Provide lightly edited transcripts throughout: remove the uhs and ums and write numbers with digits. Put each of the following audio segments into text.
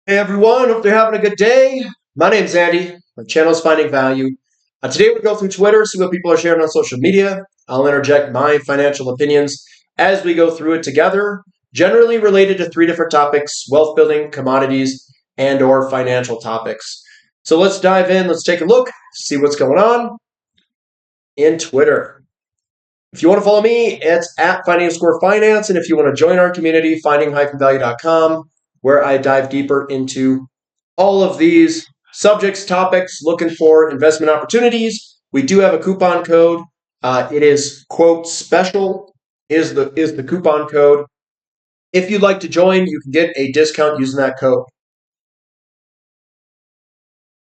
Hey everyone, hope you're having a good day. My name's Andy. My channel is Finding Value. Today we'll go through Twitter, see what people are sharing on social media. I'll interject my financial opinions as we go through it together, generally related to three different topics: wealth building, commodities, and or financial topics. So let's dive in, let's take a look, see what's going on in Twitter. If you want to follow me, it's at Finance. And if you want to join our community, finding-value.com, where I dive deeper into all of these subjects, topics, looking for investment opportunities. We do have a coupon code. It is quote special is the coupon code. If you'd like to join, you can get a discount using that code.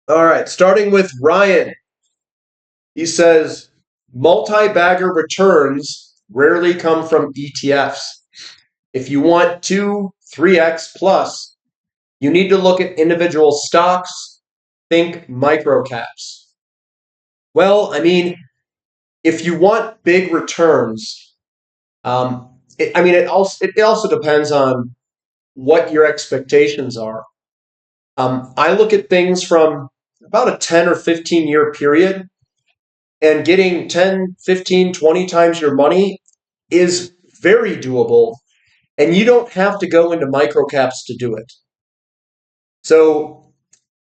All right, starting with Ryan. He says, multi-bagger returns rarely come from ETFs. If you want 2, 3x plus, you need to look at individual stocks, think microcaps. Well, I mean, if you want big returns, it also depends on what your expectations are. I look at things from about a 10 or 15 year period, and getting 10, 15, 20 times your money is very doable, and you don't have to go into microcaps to do it. So,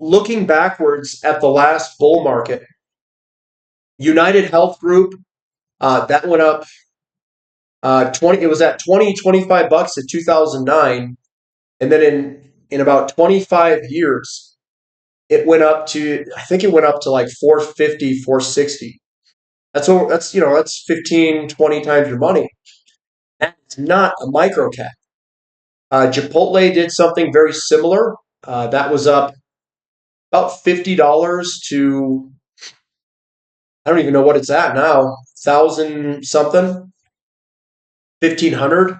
looking backwards at the last bull market, United Health Group, that went up 20. It was at 20, 25 bucks in 2009, and then in about 25 years, it went up to, I think it went up to like 450, 460. That's 15, 20 times your money. That's not a micro cap. Chipotle did something very similar. That was up about $50 to, I don't even know what it's at now, thousand something, 1,500.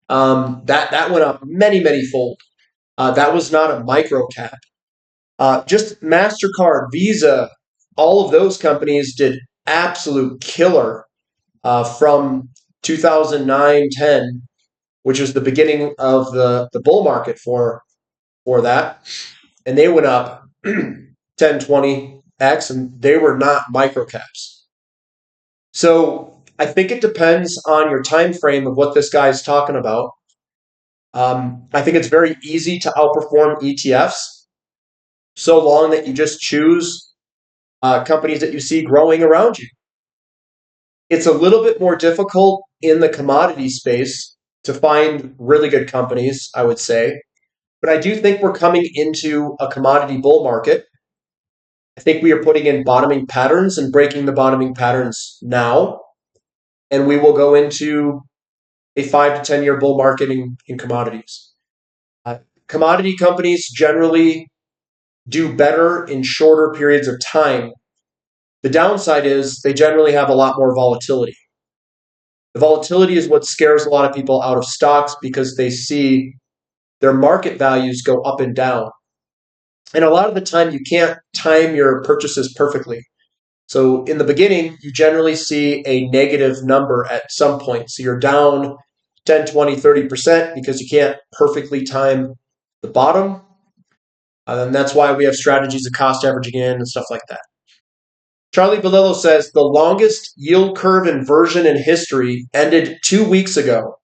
That went up many fold. That was not a micro cap. Just MasterCard, Visa, all of those companies did absolute killer from 2009, 10, which was the beginning of the bull market for that. And they went up 10, 20x, and they were not microcaps. So I think it depends on your time frame of what this guy's talking about. I think it's very easy to outperform ETFs so long that you just choose companies that you see growing around you. It's a little bit more difficult in the commodity space to find really good companies, I would say. But I do think we're coming into a commodity bull market. I think we are putting in bottoming patterns and breaking the bottoming patterns now. And we will go into a 5 to 10 year bull market in commodities. Commodity companies generally do better in shorter periods of time. The downside is they generally have a lot more volatility. The volatility is what scares a lot of people out of stocks because they see their market values go up and down. And a lot of the time, you can't time your purchases perfectly. So in the beginning, you generally see a negative number at some point. So you're down 10, 20, 30% because you can't perfectly time the bottom. And that's why we have strategies of cost averaging in and stuff like that. Charlie Valillo says the longest yield curve inversion in history ended 2 weeks ago,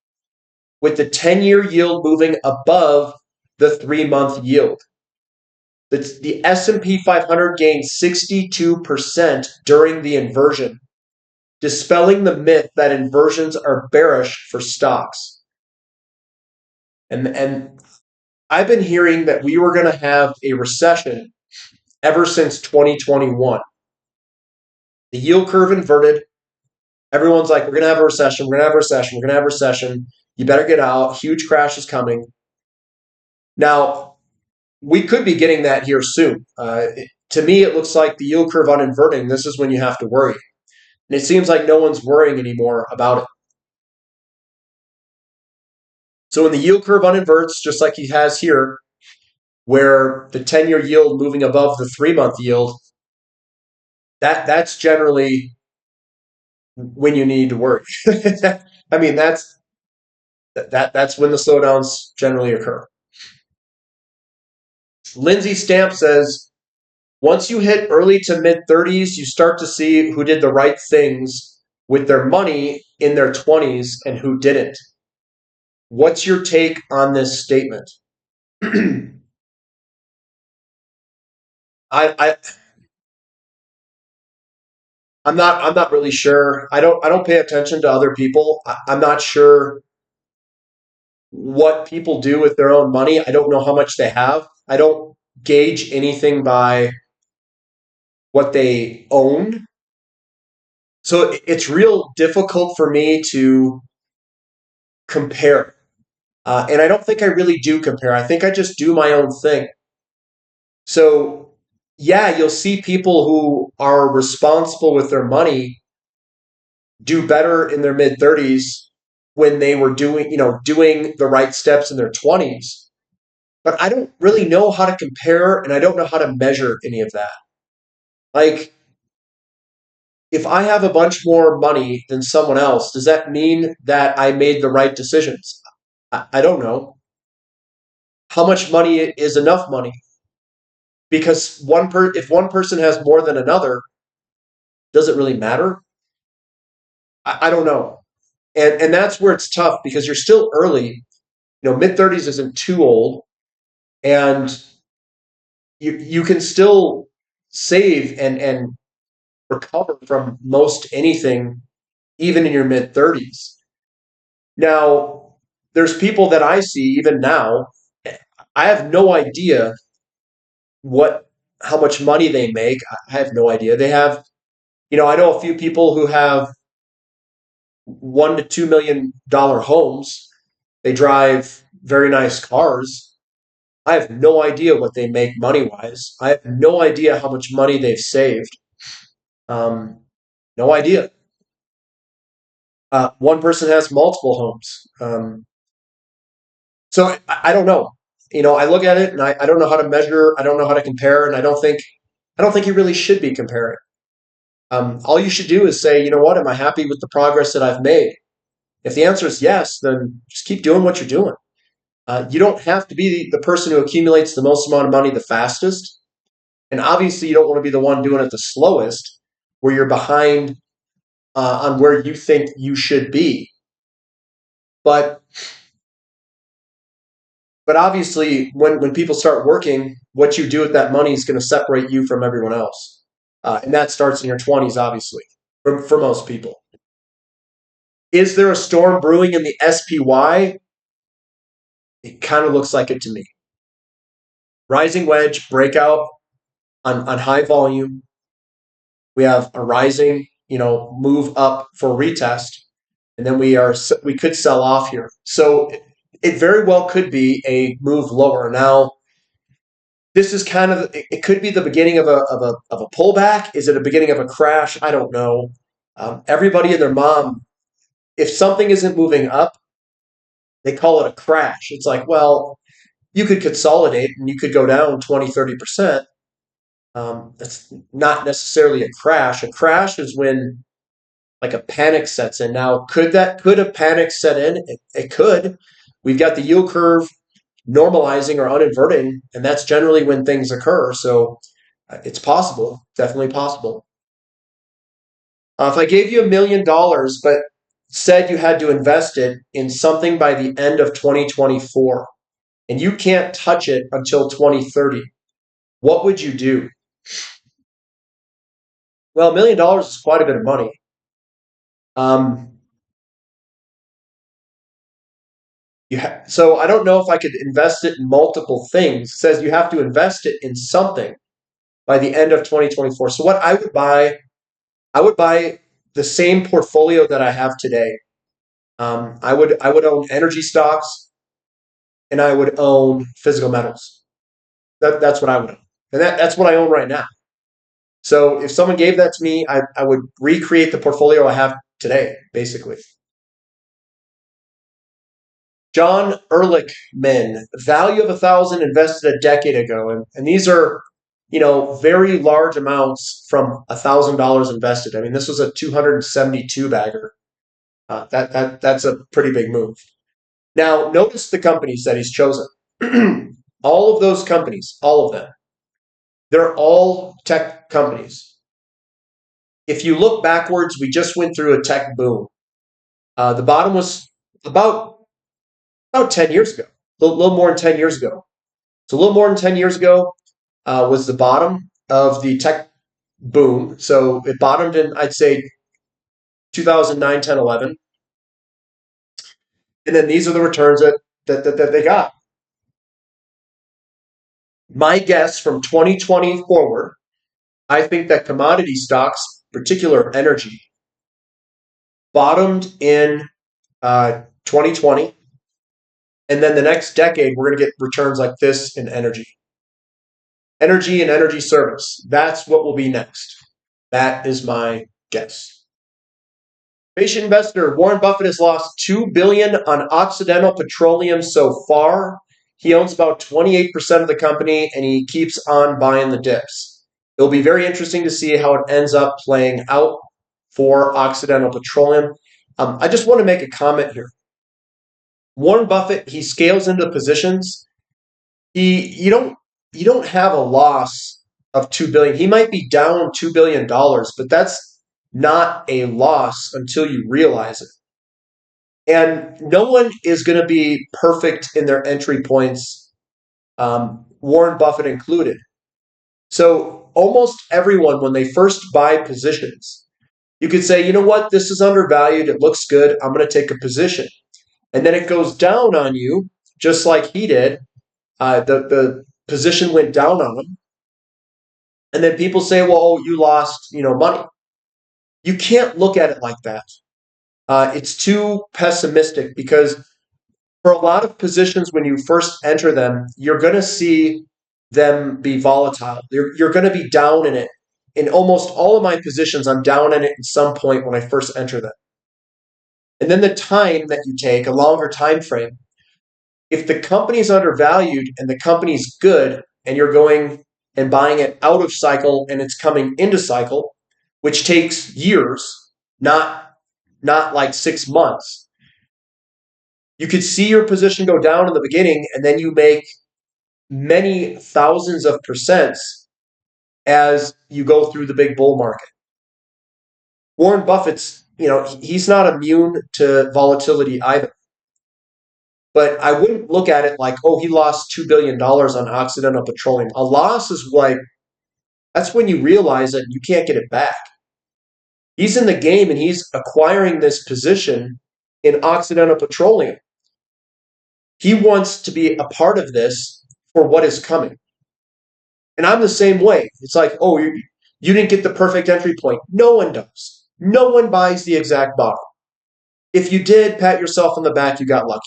with the 10-year yield moving above the 3-month yield. The S&P 500 gained 62% during the inversion, dispelling the myth that inversions are bearish for stocks. And I've been hearing that we were going to have a recession ever since 2021. The yield curve inverted. Everyone's like, we're going to have a recession, we're going to have a recession, we're going to have a recession. You better get out. Huge crash is coming. Now, we could be getting that here soon. To me, it looks like the yield curve uninverting. This is when you have to worry. And it seems like no one's worrying anymore about it. So when the yield curve uninverts, just like he has here, where the 10-year yield moving above the 3-month yield, that's generally when you need to worry. I mean, that's when the slowdowns generally occur. Lindsay Stamp says, once you hit early to mid 30s, you start to see who did the right things with their money in their 20s and who didn't. What's your take on this statement? I I'm not really sure. I don't pay attention to other people. I'm not sure what people do with their own money. I don't know how much they have. I don't gauge anything by what they own. So it's real difficult for me to compare. And I don't think I really do compare. I think I just do my own thing. So, yeah, you'll see people who are responsible with their money do better in their mid 30s when they were doing the right steps in their 20s. But I don't really know how to compare and I don't know how to measure any of that. Like, if I have a bunch more money than someone else, does that mean that I made the right decisions? I don't know. How much money is enough money? Because if one person has more than another, does it really matter? I don't know. And that's where it's tough because you're still early. Mid 30s isn't too old, and you can still save and recover from most anything, even in your mid 30s. Now, there's people that I see even now. I have no idea what how much money they make. I have no idea. I know a few people who have $1 to $2 million homes. They drive very nice cars. I have no idea what they make money wise. I have no idea how much money they've saved. Um, no idea. One person has multiple homes. So I don't know. I look at it and I don't know how to measure. I don't know how to compare, and I don't think you really should be comparing. All you should do is say, you know what, am I happy with the progress that I've made? If the answer is yes, then just keep doing what you're doing. You don't have to be the person who accumulates the most amount of money the fastest. And obviously, you don't want to be the one doing it the slowest, where you're behind on where you think you should be. But obviously, when people start working, what you do with that money is going to separate you from everyone else. And that starts in your 20s, obviously, for most people. Is there a storm brewing in the SPY? It kind of looks like it to me. Rising wedge breakout on high volume. We have a rising, move up for retest, and then we could sell off here. So it very well could be a move lower. Now, this is kind of it could be the beginning of a pullback. Is it a beginning of a crash? I don't know. Everybody and their mom, if something isn't moving up, they call it a crash. It's like, well, you could consolidate and you could go down 20-30%. That's not necessarily a crash. A crash is when like a panic sets in. Now, could a panic set in? It could. We've got the yield curve normalizing or uninverting, and that's generally when things occur. So it's possible, definitely possible. If I gave you $1 million, but said you had to invest it in something by the end of 2024, and you can't touch it until 2030, what would you do? Well, $1 million is quite a bit of money. Um, so I don't know if I could invest it in multiple things. It says you have to invest it in something by the end of 2024. So what I would buy the same portfolio that I have today. I would own energy stocks and I would own physical metals. That's what I would own, and that's what I own right now. So if someone gave that to me, I would recreate the portfolio I have today, basically. John Ehrlichman, value of 1,000 invested a decade ago, and these are very large amounts from $1,000 invested. I mean, this was a 272 bagger. That's a pretty big move. Now, notice the companies that he's chosen. all of those companies, all of them, they're all tech companies. If you look backwards, we just went through a tech boom. The bottom was about 10 years ago, a little more than 10 years ago. So a little more than 10 years ago was the bottom of the tech boom. So it bottomed in, I'd say, 2009, 10, 11. And then these are the returns that they got. My guess from 2020 forward, I think that commodity stocks, particular energy, bottomed in 2020. And then the next decade, we're going to get returns like this in energy. Energy and energy service. That's what will be next. That is my guess. Patient investor Warren Buffett has lost $2 billion on Occidental Petroleum so far. He owns about 28% of the company, and he keeps on buying the dips. It'll be very interesting to see how it ends up playing out for Occidental Petroleum. I just want to make a comment here. Warren Buffett, he scales into positions. You don't have a loss of $2 billion. He might be down $2 billion, but that's not a loss until you realize it. And no one is going to be perfect in their entry points, Warren Buffett included. So almost everyone, when they first buy positions, you could say, you know what, this is undervalued. It looks good. I'm going to take a position. And then it goes down on you, just like he did. The position went down on him. And then people say, well, you lost, money. You can't look at it like that. It's too pessimistic because for a lot of positions, when you first enter them, you're going to see them be volatile. You're going to be down in it. In almost all of my positions, I'm down in it at some point when I first enter them. And then the time that you take, a longer time frame, if the company's undervalued and the company's good and you're going and buying it out of cycle and it's coming into cycle, which takes years, not like 6 months, you could see your position go down in the beginning and then you make many thousands of percents as you go through the big bull market. Warren Buffett's, he's not immune to volatility either. But I wouldn't look at it like, oh, he lost $2 billion on Occidental Petroleum. A loss is that's when you realize that you can't get it back. He's in the game and he's acquiring this position in Occidental Petroleum. He wants to be a part of this for what is coming. And I'm the same way. It's like, oh, you didn't get the perfect entry point. No one does. No one buys the exact bottom. If you did, pat yourself on the back, you got lucky.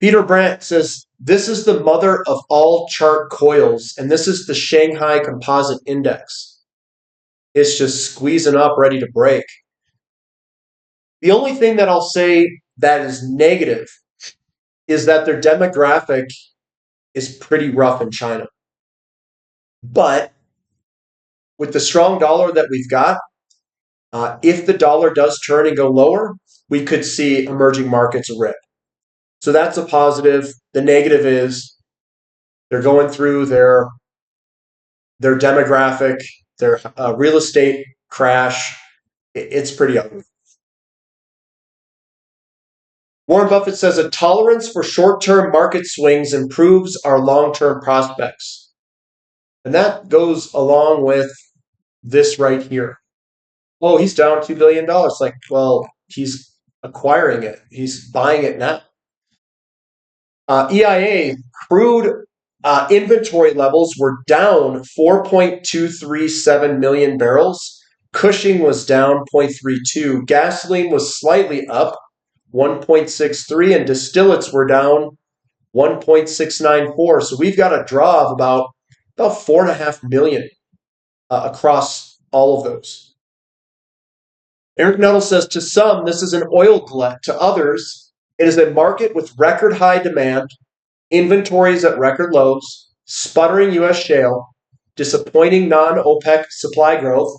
Peter Brandt says, this is the mother of all chart coils, and this is the Shanghai Composite Index. It's just squeezing up, ready to break. The only thing that I'll say that is negative is that their demographic is pretty rough in China. But with the strong dollar that we've got, if the dollar does turn and go lower, we could see emerging markets rip. So that's a positive. The negative is they're going through their demographic, their real estate crash. It's pretty ugly. Warren Buffett says a tolerance for short-term market swings improves our long-term prospects. And that goes along with this right here. Oh, he's down $2 billion. Like, well, he's acquiring it. He's buying it now. EIA, crude inventory levels were down 4.237 million barrels. Cushing was down 0.32. Gasoline was slightly up 1.63, and distillates were down 1.694. So we've got a draw of about 4.5 million across all of those. Eric Nuttall says, to some, this is an oil glut. To others, it is a market with record high demand, inventories at record lows, sputtering U.S. shale, disappointing non-OPEC supply growth,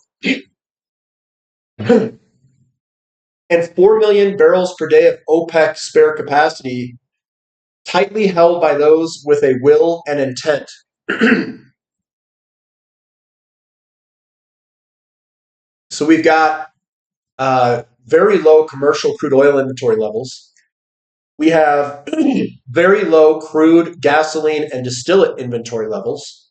and 4 million barrels per day of OPEC spare capacity tightly held by those with a will and intent. So we've got very low commercial crude oil inventory levels. We have very low crude, gasoline, and distillate inventory levels.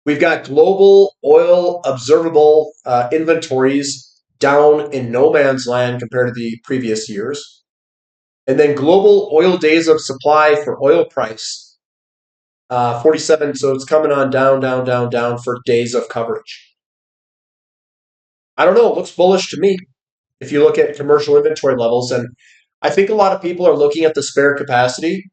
We've got global oil observable inventories down in no man's land compared to the previous years. And then global oil days of supply for oil price, 47. So it's coming on down, down, down, down for days of coverage. I don't know. It looks bullish to me if you look at commercial inventory levels. And I think a lot of people are looking at the spare capacity.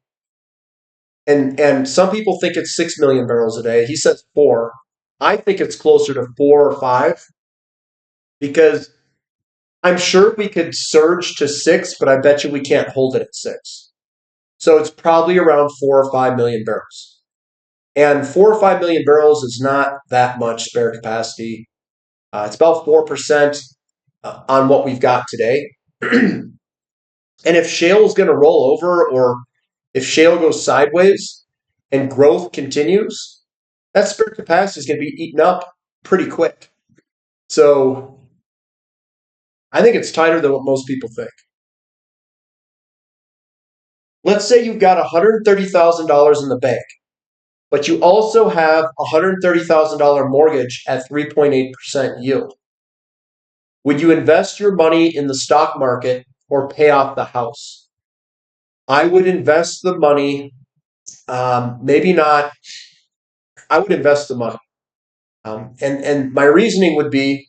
And some people think it's 6 million barrels a day. He says 4. I think it's closer to 4 or 5 because I'm sure we could surge to 6, but I bet you we can't hold it at 6. So it's probably around 4 or 5 million barrels. And 4 or 5 million barrels is not that much spare capacity. It's about 4% on what we've got today. And if shale is going to roll over, or if shale goes sideways and growth continues, that spare capacity is going to be eaten up pretty quick. So I think it's tighter than what most people think. Let's say you've got $130,000 in the bank, but you also have a $130,000 mortgage at 3.8% yield. Would you invest your money in the stock market or pay off the house? I would invest the money. Maybe not. I would invest the money. And my reasoning would be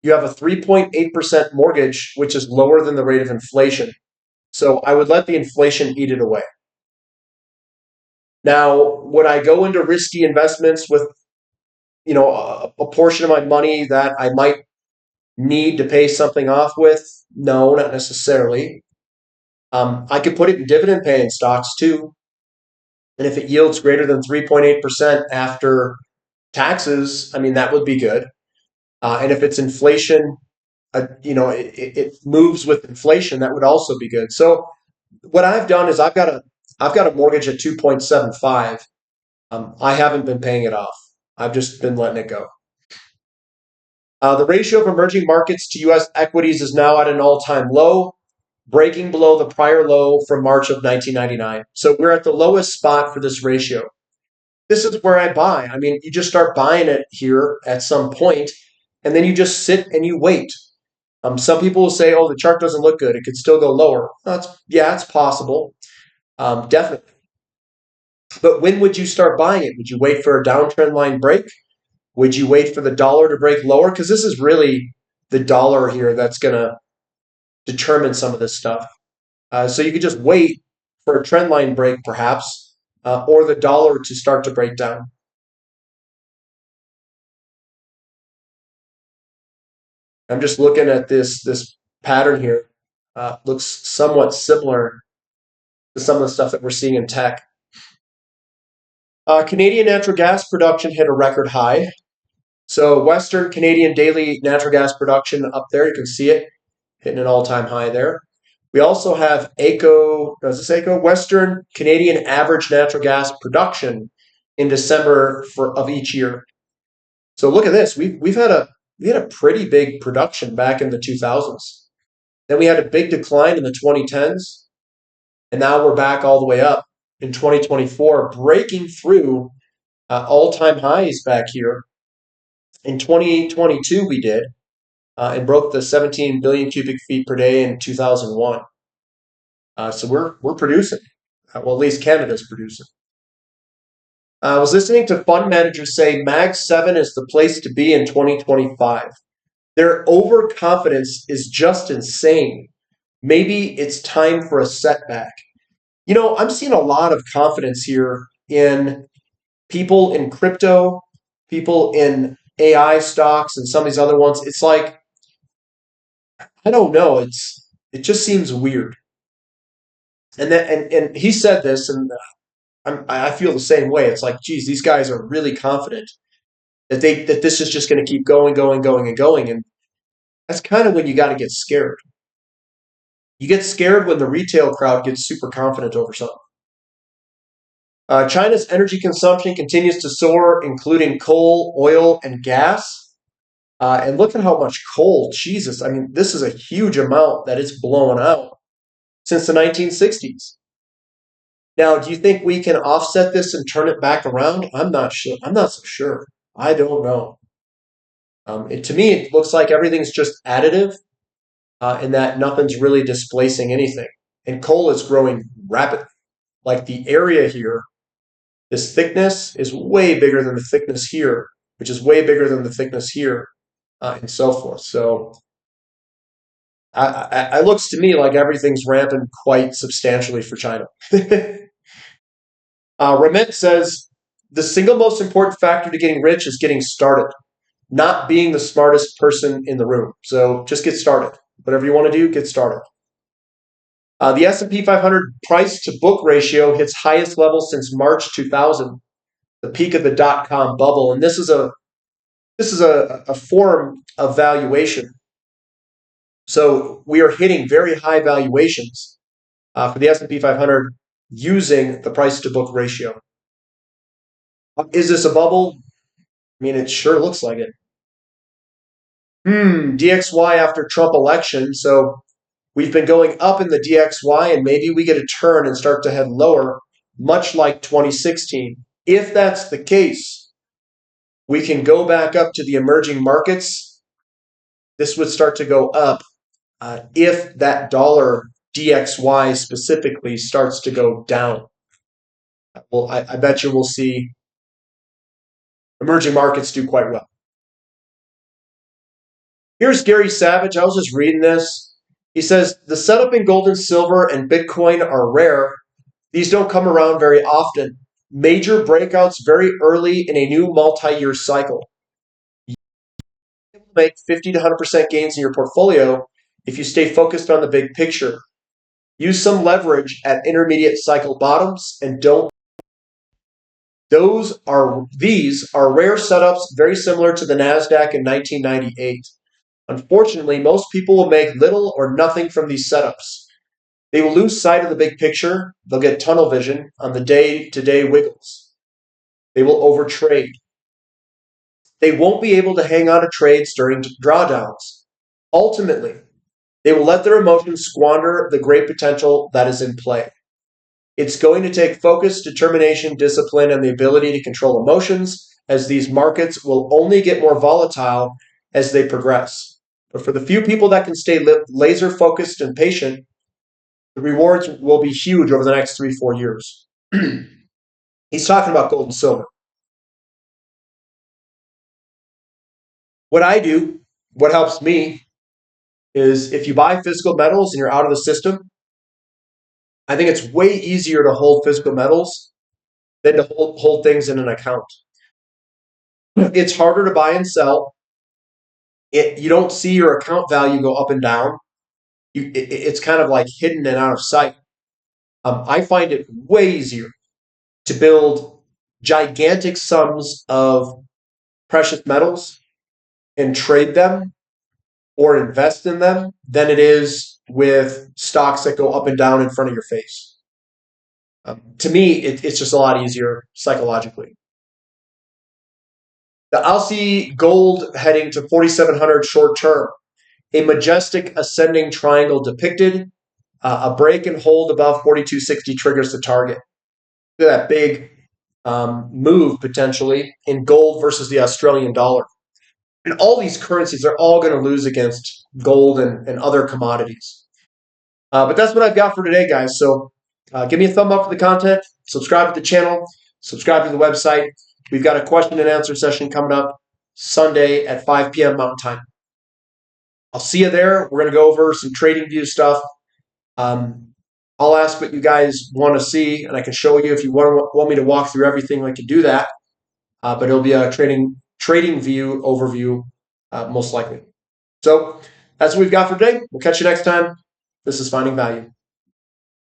you have a 3.8% mortgage, which is lower than the rate of inflation. So I would let the inflation eat it away. Now, would I go into risky investments with, a portion of my money that I might need to pay something off with? No, not necessarily. I could put it in dividend paying stocks too. And if it yields greater than 3.8% after taxes, I mean, that would be good. And if it's inflation, it moves with inflation, that would also be good. So what I've done is I've got a mortgage at 2.75. I haven't been paying it off. I've just been letting it go. The ratio of emerging markets to U.S. equities is now at an all-time low, breaking below the prior low from March of 1999. So we're at the lowest spot for this ratio. This is where I buy. I mean, you just start buying it here at some point, and then you just sit and you wait. Some people will say, "Oh, the chart doesn't look good. It could still go lower." It's possible, definitely. But when would you start buying it? Would you wait for a downtrend line break? Would you wait for the dollar to break lower? Because this is really the dollar here that's going to determine some of this stuff. So you could just wait for a trend line break, perhaps, or the dollar to start to break down. I'm just looking at this pattern here. Looks somewhat similar to some of the stuff that we're seeing in tech. Canadian natural gas production hit a record high. So Western Canadian daily natural gas production up there, you can see it hitting an all-time high there. We also have Western Canadian average natural gas production in December of each year. So look at this. We had a pretty big production back in the 2000s. Then we had a big decline in the 2010s, and now we're back all the way up in 2024, breaking through all-time highs back here. In 2022, we did, and broke the 17 billion cubic feet per day in 2001. So we're producing. Well, at least Canada's producing. I was listening to fund managers say Mag 7 is the place to be in 2025. Their overconfidence is just insane. Maybe it's time for a setback. I'm seeing a lot of confidence here in people in crypto, people in AI stocks, and some of these other ones. It's like, I don't know. It just seems weird. And he said this, and I feel the same way. It's like, geez, these guys are really confident that this is just going to keep going, going, going, and going. And that's kind of when you got to get scared. You get scared when the retail crowd gets super confident over something. China's energy consumption continues to soar, including coal, oil, and gas. And look at how much coal, Jesus. I mean, this is a huge amount that it's blown out since the 1960s. Now, do you think we can offset this and turn it back around? I'm not sure. I'm not so sure. I don't know. To me, it looks like everything's just additive and that nothing's really displacing anything. And coal is growing rapidly. Like the area here, this thickness is way bigger than the thickness here, which is way bigger than the thickness here, and so forth. So it looks to me like everything's ramping quite substantially for China. Ramet says, the single most important factor to getting rich is getting started, not being the smartest person in the room. So just get started. Whatever you want to do, get started. The S&P 500 price to book ratio hits highest level since March 2000, the peak of the dot-com bubble. And this is a form of valuation. So we are hitting very high valuations for the S&P 500 using the price to book ratio. Is this a bubble? I mean, it sure looks like it. DXY after Trump election. So we've been going up in the DXY, and maybe we get a turn and start to head lower, much like 2016. If that's the case, we can go back up to the emerging markets. This would start to go up if that dollar DXY specifically starts to go down. Well, I bet you we'll see emerging markets do quite well. Here's Gary Savage. I was just reading this. He says, the setup in gold and silver and Bitcoin are rare. These don't come around very often. Major breakouts very early in a new multi-year cycle. You can make 50 to 100% gains in your portfolio if you stay focused on the big picture. Use some leverage at intermediate cycle bottoms and don't. These are rare setups very similar to the NASDAQ in 1998. Unfortunately, most people will make little or nothing from these setups. They will lose sight of the big picture. They'll get tunnel vision on the day-to-day wiggles. They will overtrade. They won't be able to hang on to trades during drawdowns. Ultimately, they will let their emotions squander the great potential that is in play. It's going to take focus, determination, discipline, and the ability to control emotions, as these markets will only get more volatile as they progress. But for the few people that can stay laser focused and patient, the rewards will be huge over the next 3-4 years. He's talking about gold and silver. What I do, what helps me, is if you buy physical metals and you're out of the system, I think it's way easier to hold physical metals than to hold things in an account. It's harder to buy and sell. You don't see your account value go up and down. It's kind of like hidden and out of sight. I find it way easier to build gigantic sums of precious metals and trade them or invest in them than it is with stocks that go up and down in front of your face. To me, it's just a lot easier psychologically. The Aussie gold heading to 4,700 short term. A majestic ascending triangle depicted. A break and hold above 4260 triggers the target. Look at that big move potentially in gold versus the Australian dollar. And all these currencies are all going to lose against gold and other commodities. But that's what I've got for today, guys. So give me a thumb up for the content. Subscribe to the channel. Subscribe to the website. We've got a question and answer session coming up Sunday at 5 p.m. Mountain Time. I'll see you there. We're going to go over some trading view stuff. I'll ask what you guys want to see, and I can show you if you want me to walk through everything. I can do that, but it'll be a trading view overview most likely. So that's what we've got for today. We'll catch you next time. This is Finding Value.